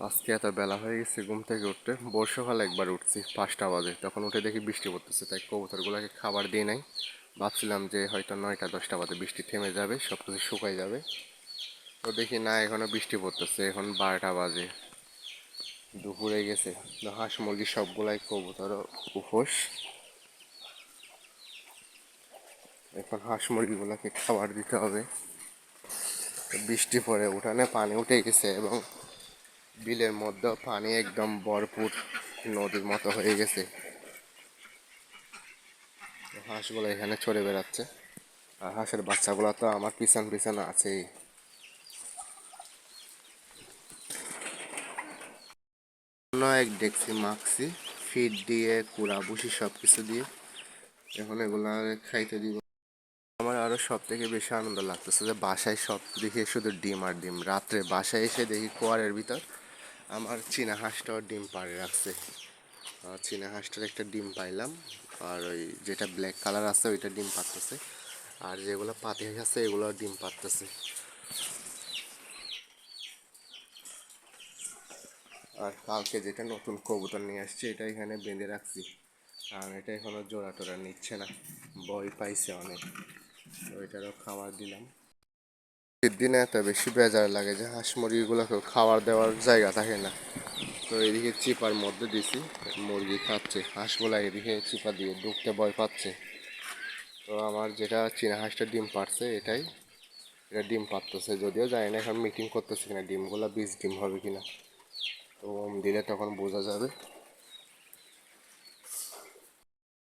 আজকে এত বেলা হয়ে গেছে ঘুম থেকে উঠতে। বর্ষাকালে একবার উঠছি 5টা বাজে, তখন উঠে দেখি বৃষ্টি পড়তেছে, তাই কবুতরগুলোকে খাবার দিয়ে নাই। ভাবছিলাম যে হয়তো 9টা 10টা বাজে বৃষ্টি থেমে যাবে, সব কিছু শুকাই যাবে। তো দেখি না, এখনো বৃষ্টি পড়তেছে। এখন 12টা বাজে, দুপুরে গেছে। তো হাঁস মুরগি সবগুলাই কবুতর উপোস। এখন হাঁস মুরগিগুলোকে খাবার দিতে হবে। তো বৃষ্টি পড়ে উঠানে পানি উঠে গেছে এবং বিলের মধ্যেও পানি একদম ভরপুর, নদীর মতো হয়ে গেছে। হাঁসগুলো এখানে চড়ে বেড়াচ্ছে, আর হাঁসের বাচ্চাগুলো তো আমার পিছন পিছন আছেই। অন্য এক ডেকসি মাখছি ফিড দিয়ে, কুড়া ভুসি সব কিছু দিয়ে। এখন এগুলা খাইতে দিব। আমার আরো সব থেকে বেশি আনন্দ লাগতেছে যে বাসায় সব দেখে শুধু ডিম আর ডিম। রাত্রে বাসায় এসে দেখি কুয়ারের ভিতর আমার চীনা হাঁসটাও ডিম পাড়ে রাখছে। চীনা হাঁসটার একটা ডিম পাইলাম, আর ওই যেটা ব্ল্যাক কালার আছে ওইটা ডিম পাড়তেছে, আর যেগুলো পাতি হাঁস আছে এগুলো ডিম পাড়তেছে। আর কালকে যেটা নতুন কবুতর নিয়ে আসছি এটা এখানে বেঁধে রাখছি, কারণ এটা এখনো জোড়া টোড়া নিচ্ছে না, ভয় পাইছে অনেক। তো এটারও খাবার দিলাম। শীত দিনে এত বেশি বেজার লাগে যে হাঁস মুরগিগুলোকেও খাবার দেওয়ার জায়গা থাকে না। তো এদিকে চিপার মধ্যে দিছি, মুরগি খাচ্ছে, হাঁসগুলা এদিকে চিপা দিয়ে ঢুকতে ভয় পাচ্ছে। তো আমার যেটা চীনা হাঁসটা ডিম পাড়ছে এটাই, এটা ডিম পাড়তেছে, যদিও জানি না এখন মিটিং করতেছে কিনা, ডিমগুলো বীজ ডিম হবে কিনা। তো দিলে তখন বোঝা যাবে।